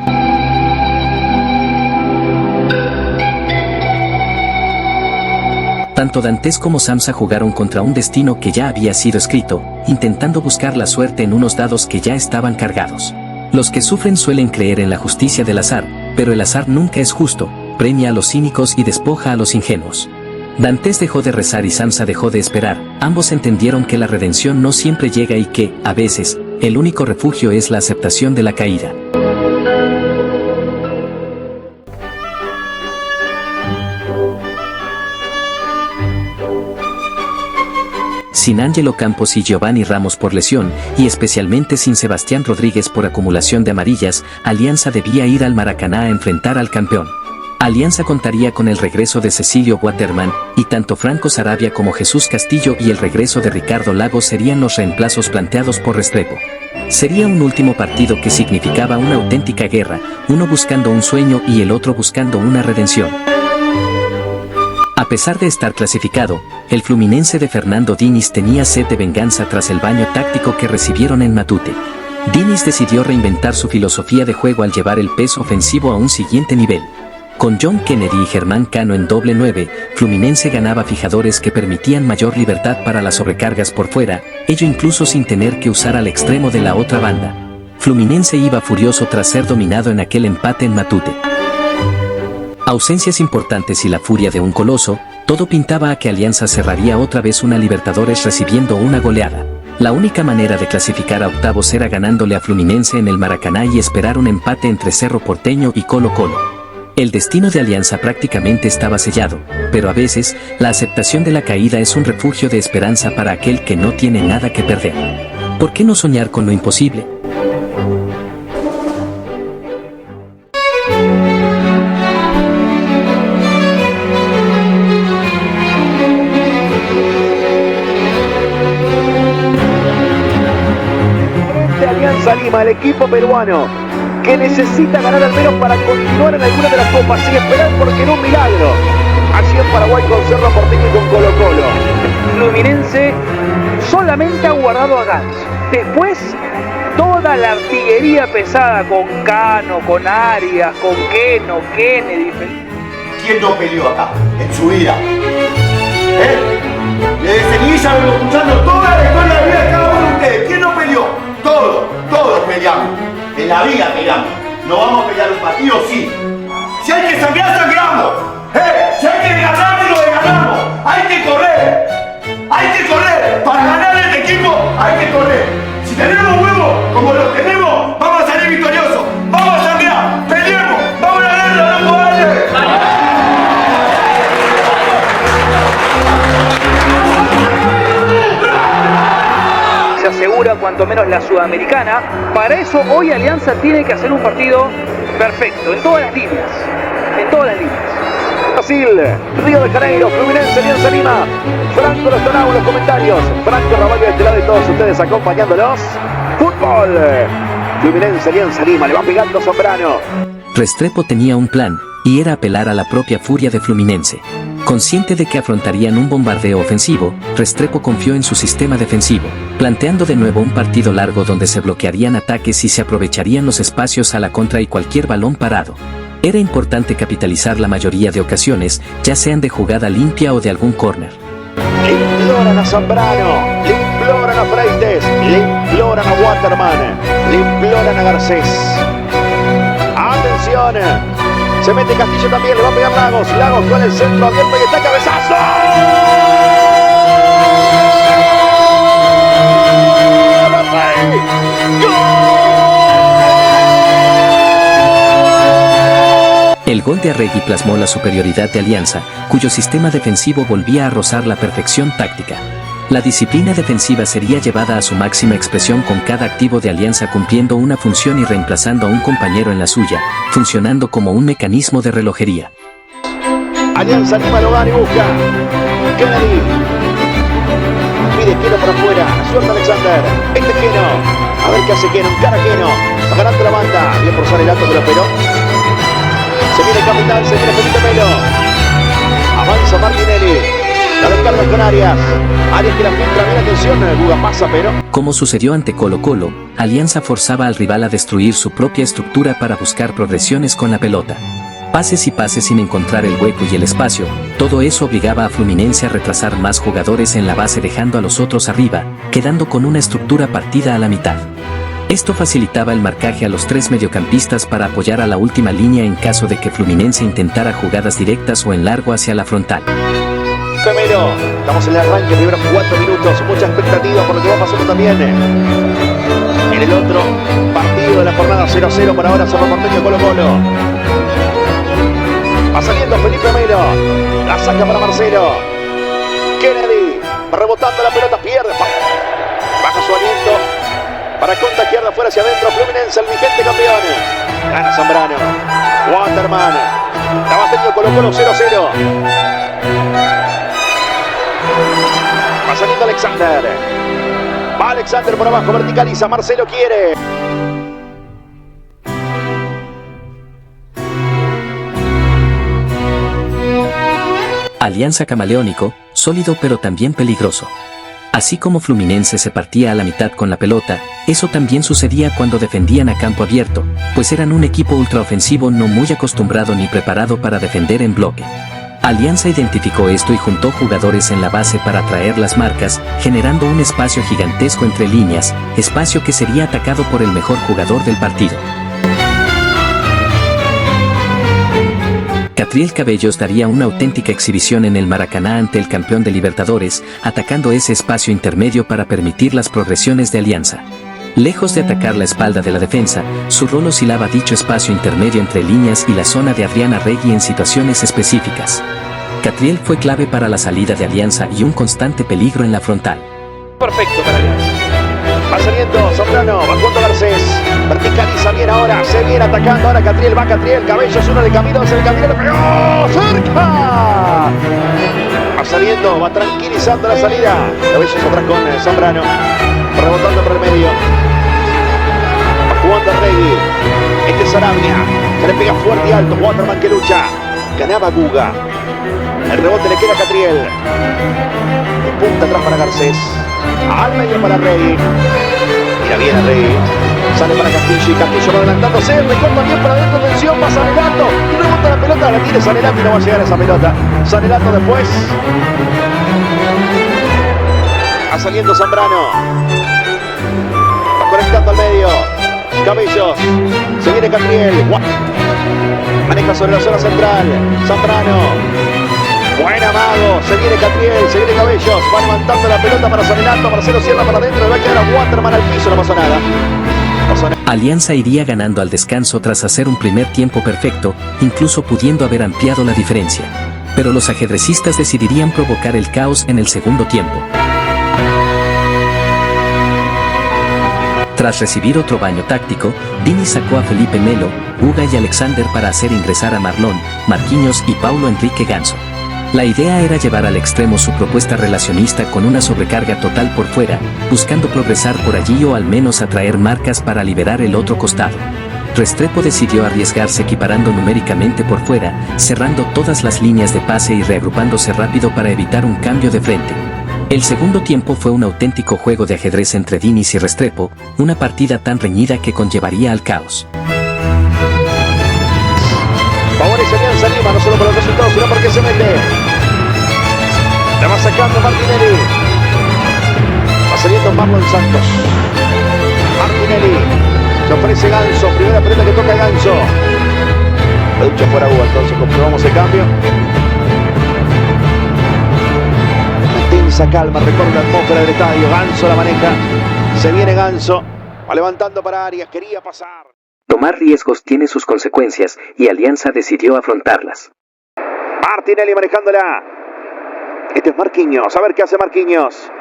Tanto Dantes como Samsa jugaron contra un destino que ya había sido escrito, intentando buscar la suerte en unos dados que ya estaban cargados. Los que sufren suelen creer en la justicia del azar, pero el azar nunca es justo, premia a los cínicos y despoja a los ingenuos. Dantes dejó de rezar y Sansa dejó de esperar. Ambos entendieron que la redención no siempre llega y que, a veces, el único refugio es la aceptación de la caída. Sin Ángelo Campos y Giovanni Ramos por lesión, y especialmente sin Sebastián Rodríguez por acumulación de amarillas, Alianza debía ir al Maracaná a enfrentar al campeón. Alianza contaría con el regreso de Cecilio Waterman, y tanto Franco Sarabia como Jesús Castillo y el regreso de Ricardo Lagos serían los reemplazos planteados por Restrepo. Sería un último partido que significaba una auténtica guerra, uno buscando un sueño y el otro buscando una redención. A pesar de estar clasificado, el Fluminense de Fernando Diniz tenía sed de venganza tras el baño táctico que recibieron en Matute. Diniz decidió reinventar su filosofía de juego al llevar el peso ofensivo a un siguiente nivel. Con John Kennedy y Germán Cano en doble 9, Fluminense ganaba fijadores que permitían mayor libertad para las sobrecargas por fuera, ello incluso sin tener que usar al extremo de la otra banda. Fluminense iba furioso tras ser dominado en aquel empate en Matute. Ausencias importantes y la furia de un coloso, todo pintaba a que Alianza cerraría otra vez una Libertadores recibiendo una goleada. La única manera de clasificar a octavos era ganándole a Fluminense en el Maracaná y esperar un empate entre Cerro Porteño y Colo-Colo. El destino de Alianza prácticamente estaba sellado, pero a veces, la aceptación de la caída es un refugio de esperanza para aquel que no tiene nada que perder. ¿Por qué no soñar con lo imposible? De Alianza Lima, el equipo peruano, que necesita ganar al menos para continuar en alguna de las copas y esperar porque no un milagro. Así en Paraguay con Cerro Porteño y con Colo-Colo. Fluminense solamente ha guardado a Gans. Después, toda la artillería pesada con Cano, con Arias, con Keno, Kennedy. ¿Quién no peleó acá en su vida? Desde Sevilla vengo escuchando toda la historia de vida de cada uno de ustedes. ¿Quién no peleó? Todos peleamos. En la vida peleamos. ¿No vamos a pelear un partido? Sí. Si hay que sangrar, sangramos. Si hay que ganar, lo ganamos. Hay que correr. Hay que correr. Para ganar este equipo hay que correr. Si tenemos huevos, como los tenemos, vamos a salir victoriosos. Vamos a sangrar. Peleemos. Vamos a la guerra, loco, dale. Se asegura cuanto menos la sudamericana. Para eso hoy Alianza tiene que hacer un partido perfecto, en todas las líneas. En todas las líneas. Brasil, Río de Janeiro, Fluminense, Alianza Lima. Franco Lostonau en los comentarios. Franco Raballo de este lado y todos ustedes acompañándolos. Fútbol. Fluminense, Alianza Lima, le va pegando Zambrano. Restrepo tenía un plan, y era apelar a la propia furia de Fluminense. Consciente de que afrontarían un bombardeo ofensivo, Restrepo confió en su sistema defensivo, planteando de nuevo un partido largo donde se bloquearían ataques y se aprovecharían los espacios a la contra y cualquier balón parado. Era importante capitalizar la mayoría de ocasiones, ya sean de jugada limpia o de algún córner. Le imploran a Zambrano, le imploran a Freites, le imploran a Waterman, le imploran a Garcés. ¡Atención! Se mete Castillo también, le va a pegar Lagos. Lagos con el centro abierto y está cabezazo. El gol de Arregui plasmó la superioridad de Alianza, cuyo sistema defensivo volvía a rozar la perfección táctica. La disciplina defensiva sería llevada a su máxima expresión con cada activo de Alianza cumpliendo una función y reemplazando a un compañero en la suya, funcionando como un mecanismo de relojería. Alianza Lima lo gana y busca. Kennedy. Pide Keno por afuera. Suelta Alexander. Keno. A ver qué hace Keno. Encara Keno. Va ganando la banda. Bien por Sanelato que lo esperó. Se viene el capitán. Se viene Felipe Melo. Avanza Martinelli. La descarga con Arias. Arias que la filtra, bien atención, Guga pasa, pero... Como sucedió ante Colo-Colo, Alianza forzaba al rival a destruir su propia estructura para buscar progresiones con la pelota. Pases y pases sin encontrar el hueco y el espacio, todo eso obligaba a Fluminense a retrasar más jugadores en la base dejando a los otros arriba, quedando con una estructura partida a la mitad. Esto facilitaba el marcaje a los tres mediocampistas para apoyar a la última línea en caso de que Fluminense intentara jugadas directas o en largo hacia la frontal. Felipe Melo. Estamos en el arranque, primeros 4 minutos. Mucha expectativa por lo que va pasando también en el otro partido de la jornada 0-0 por ahora. Cerro Porteño Colo-Colo. Va saliendo Felipe Melo. La saca para Marcelo. Kennedy. Rebotando la pelota. Pierde. Baja su aliento para contagiar de afuera hacia adentro. Fluminense, el vigente campeón. Gana Zambrano. Waterman. Tabasteño Colo-Colo 0-0. Va saliendo Alexander. Va Alexander por abajo. Verticaliza. Marcelo quiere. Alianza camaleónico, sólido pero también peligroso. Así como Fluminense se partía a la mitad con la pelota, eso también sucedía cuando defendían a campo abierto, pues eran un equipo ultraofensivo no muy acostumbrado ni preparado para defender en bloque. Alianza identificó esto y juntó jugadores en la base para traer las marcas, generando un espacio gigantesco entre líneas, espacio que sería atacado por el mejor jugador del partido. Catriel Cabellos daría una auténtica exhibición en el Maracaná ante el campeón de Libertadores, atacando ese espacio intermedio para permitir las progresiones de Alianza. Lejos de atacar la espalda de la defensa, su rol oscilaba dicho espacio intermedio entre líneas y la zona de Adrián Arregui en situaciones específicas. Catriel fue clave para la salida de Alianza y un constante peligro en la frontal. Perfecto para Alianza. Va saliendo Zambrano, va jugando Garcés. Verticaliza bien ahora, se viene atacando. Ahora Catriel, va Catriel. Cabellos, uno de camino, dos de camino. ¡Le pegó! ¡Cerca! Va saliendo, va tranquilizando la salida. Cabellos atrás con Zambrano. Rebotando por el medio. Va jugando Arregui. Este es Sarabia. Se le pega fuerte y alto. Waterman que lucha. Ganaba Guga. El rebote le queda a Catriel. De punta atrás para Garcés. Al medio para Rey. Mira bien a Rey. Sale para Castillo y Castillo va adelantándose. Recorta bien para adentro. Atención. Va Sanelato. Y rebota la pelota. La tiene Sanelato y no va a llegar a esa pelota. Sanelato después. Va saliendo Zambrano. Va conectando al medio. Cabellos. Se viene Catriel. Maneja sobre la zona central. Zambrano. Buena Mago, se viene Catriel, se viene Cabellos, va levantando la pelota para Sanelato, Marcelo cierra para adentro, le va a quedar a Waterman al piso, no pasó nada. Alianza iría ganando al descanso tras hacer un primer tiempo perfecto, incluso pudiendo haber ampliado la diferencia. Pero los ajedrecistas decidirían provocar el caos en el segundo tiempo. Tras recibir otro baño táctico, Dini sacó a Felipe Melo, Guga y Alexander para hacer ingresar a Marlon, Marquinhos y Paulo Enrique Ganso. La idea era llevar al extremo su propuesta relacionista con una sobrecarga total por fuera, buscando progresar por allí o al menos atraer marcas para liberar el otro costado. Restrepo decidió arriesgarse equiparando numéricamente por fuera, cerrando todas las líneas de pase y reagrupándose rápido para evitar un cambio de frente. El segundo tiempo fue un auténtico juego de ajedrez entre Diniz y Restrepo, una partida tan reñida que conllevaría al caos. Favorece Alianza Lima, no solo por los resultados, sino porque se mete. La va sacando Martinelli. Va saliendo Marlon Santos. Martinelli. Se ofrece Ganso. Primera pelota que toca Ganso. La ducha fuera Hugo, entonces comprobamos el cambio. Una tensa calma, recorre la atmósfera del estadio. Ganso la maneja. Se viene Ganso. Va levantando para Arias. Quería pasar. Tomar riesgos tiene sus consecuencias y Alianza decidió afrontarlas. Martinelli manejándola. Este es Marquinhos. A ver qué hace Marquinhos.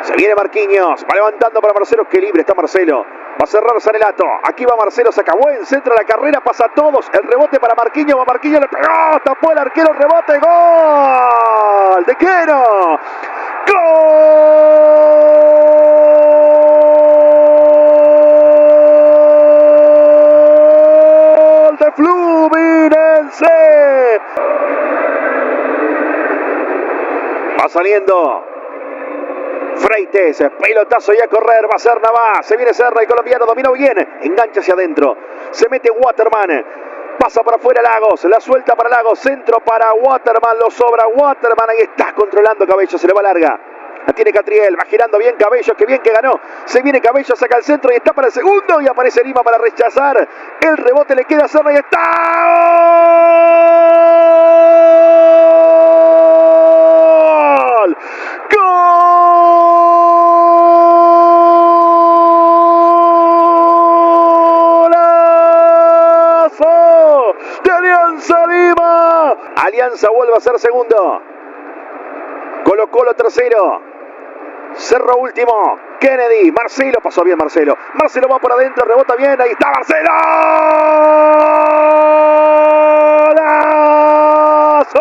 Se viene Marquinhos. Va levantando para Marcelo. Qué libre está Marcelo. Va a cerrar Sanelato. Aquí va Marcelo. Saca buen centro a la carrera. Pasa a todos. El rebote para Marquinhos. Va Marquinhos. Le pegó. Tapó el arquero. Rebote. Gol. De Quero. Gol de Fluminense. Va saliendo Freites, pelotazo y a correr, va a ser Navas, se viene Serra, el colombiano dominó bien, engancha hacia adentro, se mete Waterman, pasa para afuera Lagos, la suelta para Lagos, centro para Waterman, lo sobra Waterman, ahí está controlando Cabello, se le va larga, la tiene Catriel, va girando bien Cabello, que bien que ganó, se viene Cabello, saca el centro y está para el segundo y aparece Lima para rechazar, el rebote le queda a Serra y está... va a ser segundo. Colo Colo tercero. Cerro último. Kennedy. Marcelo. Pasó bien Marcelo. Marcelo va por adentro. Rebota bien. Ahí está Marcelo. ¡Golazo!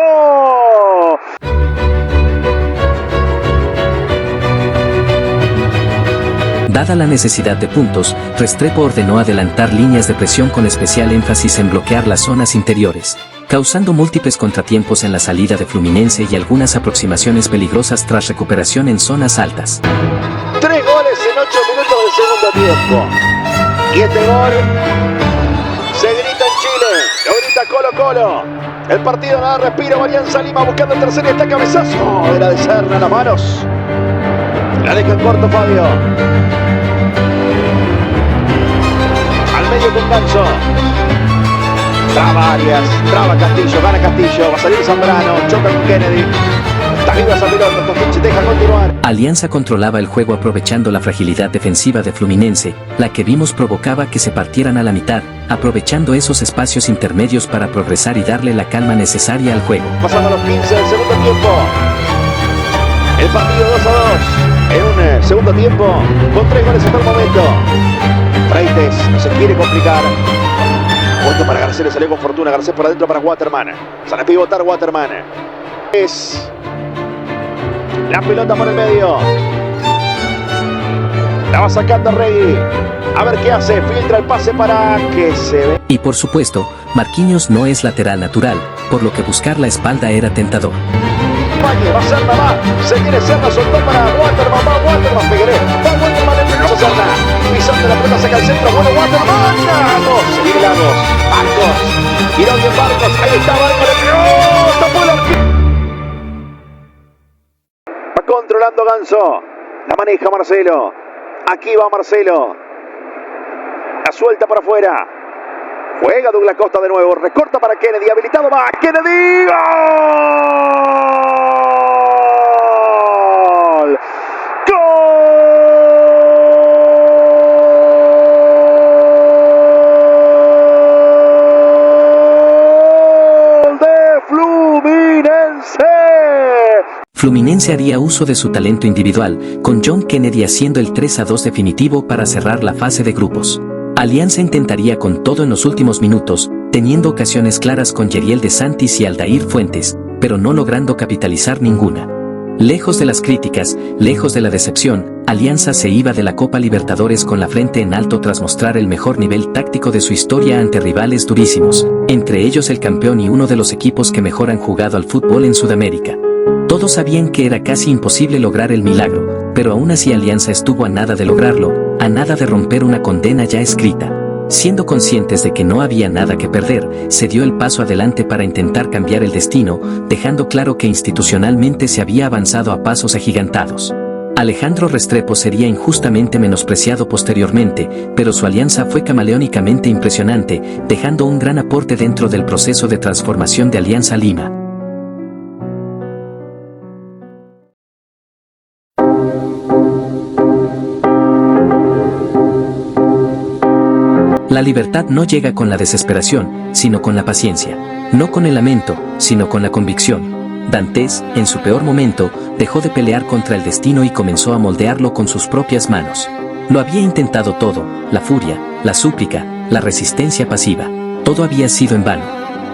Dada la necesidad de puntos, Restrepo ordenó adelantar líneas de presión con especial énfasis en bloquear las zonas interiores, causando múltiples contratiempos en la salida de Fluminense y algunas aproximaciones peligrosas tras recuperación en zonas altas. 3 goles en 8 minutos del segundo tiempo. Y este gol se grita en Chile, lo grita Colo Colo. El partido nada respiro, Alianza Lima buscando el tercero y está cabezazo. Era de Serna en las manos. La deja en corto Fabio. Al medio con Ganso. Traba Arias, traba Castillo, gana Castillo, va a salir Zambrano, choca con Kennedy. Está viva esa pelota, Tofichi deja continuar. Alianza controlaba el juego aprovechando la fragilidad defensiva de Fluminense, la que vimos provocaba que se partieran a la mitad, aprovechando esos espacios intermedios para progresar y darle la calma necesaria al juego. Pasando a los 15 del segundo tiempo. El partido 2-2 en un segundo tiempo con 3 goles hasta el momento. Freites no se quiere complicar. Puesto para Garcés, le salió con fortuna. Garcés por adentro para Waterman. Sale a pivotar Waterman. Es la pelota por el medio. La va sacando Regui. A ver qué hace. Filtra el pase para que se ve. Y por supuesto, Marquinhos no es lateral natural, por lo que buscar la espalda era tentador. Va Serna, va. Se quiere Serna, soltó para Waterman. Va Waterman, Pegueré. Va Waterman, empezó Serna. Pisando la pelota, saca el centro. Bueno, Waterman. Vamos. Sigue Lagos. Barcos. Giró bien Barcos. Ahí está Barcos. Le pegó. Tapó el arquero. Va controlando Ganso. La maneja Marcelo. Aquí va Marcelo. La suelta para afuera. Juega Douglas Costa de nuevo. Recorta para Kennedy. Habilitado va Kennedy. ¡Gol! ¡Gol de Fluminense! Fluminense haría uso de su talento individual, con John Kennedy haciendo el 3-2 definitivo para cerrar la fase de grupos. Alianza intentaría con todo en los últimos minutos, teniendo ocasiones claras con Yeriel de Santis y Aldair Fuentes, pero no logrando capitalizar ninguna. Lejos de las críticas, lejos de la decepción, Alianza se iba de la Copa Libertadores con la frente en alto tras mostrar el mejor nivel táctico de su historia ante rivales durísimos, entre ellos el campeón y uno de los equipos que mejor han jugado al fútbol en Sudamérica. Todos sabían que era casi imposible lograr el milagro, pero aún así Alianza estuvo a nada de lograrlo, a nada de romper una condena ya escrita. Siendo conscientes de que no había nada que perder, se dio el paso adelante para intentar cambiar el destino, dejando claro que institucionalmente se había avanzado a pasos agigantados. Alejandro Restrepo sería injustamente menospreciado posteriormente, pero su alianza fue camaleónicamente impresionante, dejando un gran aporte dentro del proceso de transformación de Alianza Lima. La libertad no llega con la desesperación, sino con la paciencia. No con el lamento, sino con la convicción. Dantes, en su peor momento, dejó de pelear contra el destino y comenzó a moldearlo con sus propias manos. Lo había intentado todo, la furia, la súplica, la resistencia pasiva. Todo había sido en vano.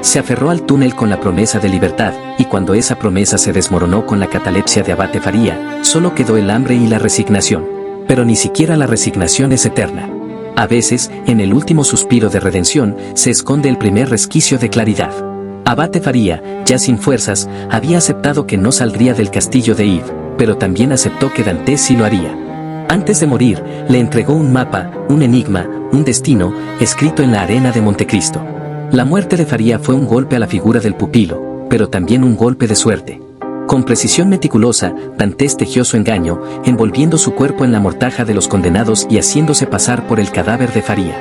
Se aferró al túnel con la promesa de libertad, y cuando esa promesa se desmoronó con la catalepsia de Abate Faría, solo quedó el hambre y la resignación. Pero ni siquiera la resignación es eterna. A veces, en el último suspiro de redención, se esconde el primer resquicio de claridad. Abate Faría, ya sin fuerzas, había aceptado que no saldría del castillo de Yves, pero también aceptó que Dantes sí lo haría. Antes de morir, le entregó un mapa, un enigma, un destino, escrito en la arena de Montecristo. La muerte de Faría fue un golpe a la figura del pupilo, pero también un golpe de suerte. Con precisión meticulosa, Dantes tejió su engaño, envolviendo su cuerpo en la mortaja de los condenados y haciéndose pasar por el cadáver de Faría.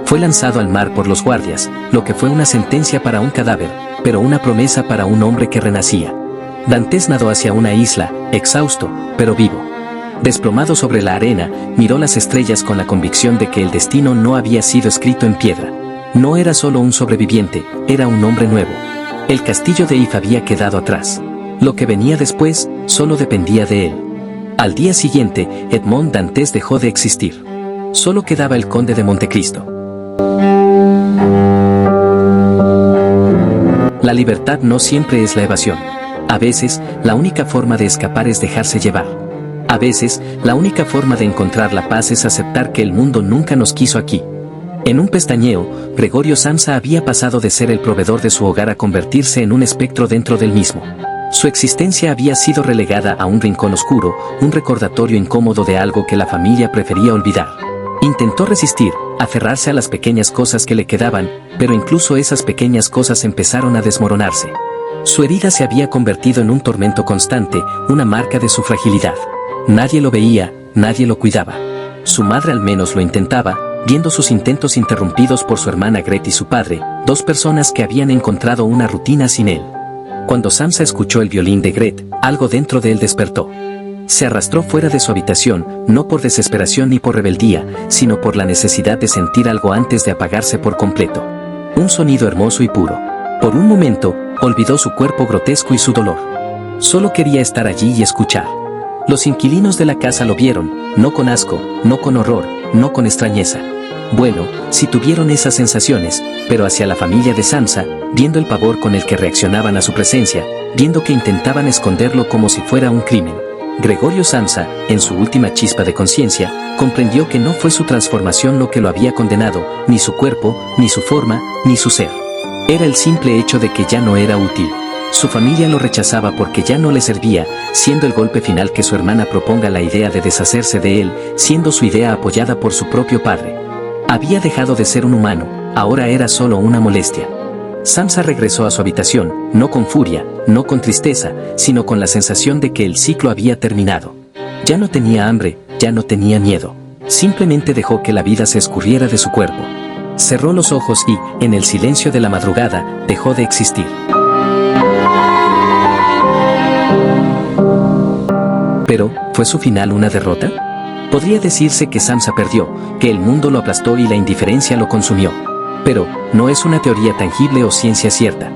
Fue lanzado al mar por los guardias, lo que fue una sentencia para un cadáver, pero una promesa para un hombre que renacía. Dantes nadó hacia una isla, exhausto, pero vivo. Desplomado sobre la arena, miró las estrellas con la convicción de que el destino no había sido escrito en piedra. No era solo un sobreviviente, era un hombre nuevo. El castillo de If había quedado atrás. Lo que venía después solo dependía de él. Al día siguiente, Edmond Dantes dejó de existir. Solo quedaba el conde de Montecristo. La libertad no siempre es la evasión. A veces, la única forma de escapar es dejarse llevar. A veces, la única forma de encontrar la paz es aceptar que el mundo nunca nos quiso aquí. En un pestañeo, Gregorio Samsa había pasado de ser el proveedor de su hogar a convertirse en un espectro dentro del mismo. Su existencia había sido relegada a un rincón oscuro, un recordatorio incómodo de algo que la familia prefería olvidar. Intentó resistir, aferrarse a las pequeñas cosas que le quedaban, pero incluso esas pequeñas cosas empezaron a desmoronarse. Su herida se había convertido en un tormento constante, una marca de su fragilidad. Nadie lo veía, nadie lo cuidaba. Su madre al menos lo intentaba, viendo sus intentos interrumpidos por su hermana Gret y su padre, dos personas que habían encontrado una rutina sin él. Cuando Samsa escuchó el violín de Gret, algo dentro de él despertó. Se arrastró fuera de su habitación, no por desesperación ni por rebeldía, sino por la necesidad de sentir algo antes de apagarse por completo. Un sonido hermoso y puro. Por un momento, olvidó su cuerpo grotesco y su dolor. Solo quería estar allí y escuchar. Los inquilinos de la casa lo vieron, no con asco, no con horror, no con extrañeza. Bueno, sí tuvieron esas sensaciones, pero hacia la familia de Samsa, viendo el pavor con el que reaccionaban a su presencia, viendo que intentaban esconderlo como si fuera un crimen. Gregorio Samsa, en su última chispa de conciencia, comprendió que no fue su transformación lo que lo había condenado, ni su cuerpo, ni su forma, ni su ser. Era el simple hecho de que ya no era útil. Su familia lo rechazaba porque ya no le servía, siendo el golpe final que su hermana proponga la idea de deshacerse de él, siendo su idea apoyada por su propio padre. Había dejado de ser un humano, ahora era solo una molestia. Samsa regresó a su habitación, no con furia, no con tristeza, sino con la sensación de que el ciclo había terminado. Ya no tenía hambre, ya no tenía miedo. Simplemente dejó que la vida se escurriera de su cuerpo. Cerró los ojos y, en el silencio de la madrugada, dejó de existir. Pero, ¿fue su final una derrota? Podría decirse que Samsa perdió, que el mundo lo aplastó y la indiferencia lo consumió. Pero, no es una teoría tangible o ciencia cierta.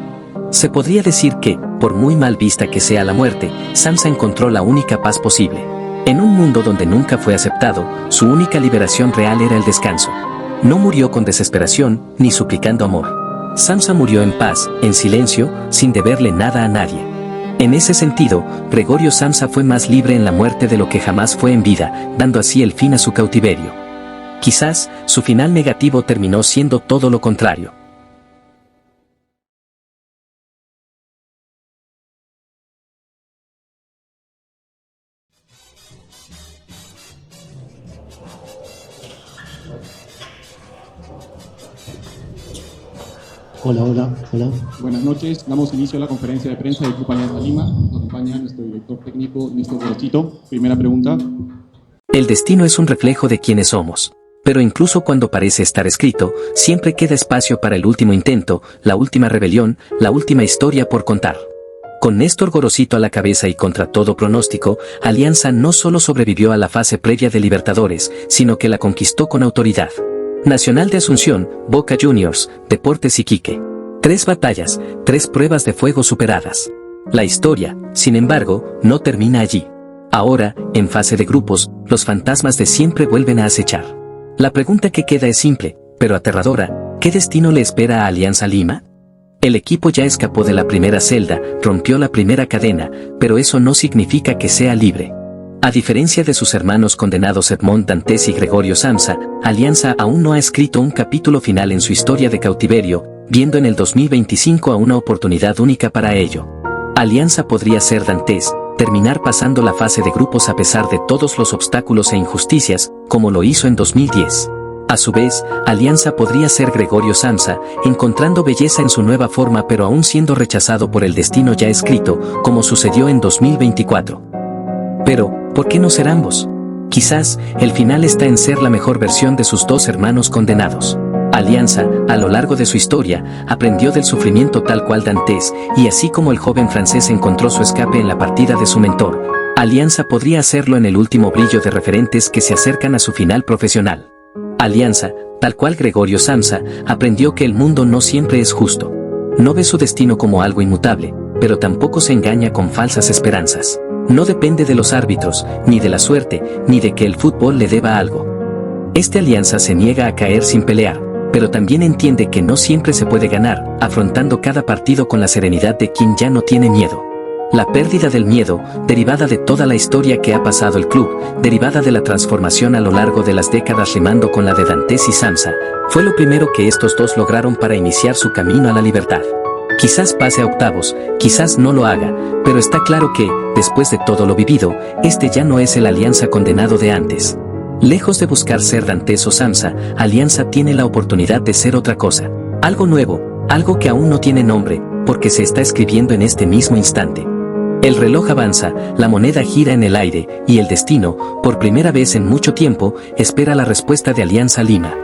Se podría decir que, por muy mal vista que sea la muerte, Samsa encontró la única paz posible. En un mundo donde nunca fue aceptado, su única liberación real era el descanso. No murió con desesperación, ni suplicando amor. Samsa murió en paz, en silencio, sin deberle nada a nadie. En ese sentido, Gregorio Samsa fue más libre en la muerte de lo que jamás fue en vida, dando así el fin a su cautiverio. Quizás, su final negativo terminó siendo todo lo contrario. Hola. Buenas noches. Damos inicio a la conferencia de prensa del Club Alianza Lima. Nos acompaña nuestro director técnico, Néstor Gorosito. Primera pregunta. El destino es un reflejo de quienes somos. Pero incluso cuando parece estar escrito, siempre queda espacio para el último intento, la última rebelión, la última historia por contar. Con Néstor Gorosito a la cabeza y contra todo pronóstico, Alianza no solo sobrevivió a la fase previa de Libertadores, sino que la conquistó con autoridad. Nacional de Asunción, Boca Juniors, Deportes Iquique. 3 batallas, 3 pruebas de fuego superadas. La historia, sin embargo, no termina allí. Ahora, en fase de grupos, los fantasmas de siempre vuelven a acechar. La pregunta que queda es simple, pero aterradora: ¿qué destino le espera a Alianza Lima? El equipo ya escapó de la primera celda, rompió la primera cadena, pero eso no significa que sea libre. A diferencia de sus hermanos condenados Edmond Dantes y Gregorio Samsa, Alianza aún no ha escrito un capítulo final en su historia de cautiverio, viendo en el 2025 a una oportunidad única para ello. Alianza podría ser Dantes, terminar pasando la fase de grupos a pesar de todos los obstáculos e injusticias, como lo hizo en 2010. A su vez, Alianza podría ser Gregorio Samsa, encontrando belleza en su nueva forma pero aún siendo rechazado por el destino ya escrito, como sucedió en 2024. Pero, ¿por qué no ser ambos? Quizás, el final está en ser la mejor versión de sus 2 hermanos condenados. Alianza, a lo largo de su historia, aprendió del sufrimiento tal cual Dantes, y así como el joven francés encontró su escape en la partida de su mentor, Alianza podría hacerlo en el último brillo de referentes que se acercan a su final profesional. Alianza, tal cual Gregorio Samsa, aprendió que el mundo no siempre es justo. No ve su destino como algo inmutable, pero tampoco se engaña con falsas esperanzas. No depende de los árbitros, ni de la suerte, ni de que el fútbol le deba algo. Alianza se niega a caer sin pelear, pero también entiende que no siempre se puede ganar, afrontando cada partido con la serenidad de quien ya no tiene miedo. La pérdida del miedo, derivada de toda la historia que ha pasado el club, derivada de la transformación a lo largo de las décadas rimando con la de Dantes y Samsa, fue lo primero que estos dos lograron para iniciar su camino a la libertad. Quizás pase a octavos, quizás no lo haga, pero está claro que, después de todo lo vivido, ya no es el Alianza condenado de antes. Lejos de buscar ser Dantes o Samsa, Alianza tiene la oportunidad de ser otra cosa. Algo nuevo, algo que aún no tiene nombre, porque se está escribiendo en este mismo instante. El reloj avanza, la moneda gira en el aire, y el destino, por primera vez en mucho tiempo, espera la respuesta de Alianza Lima.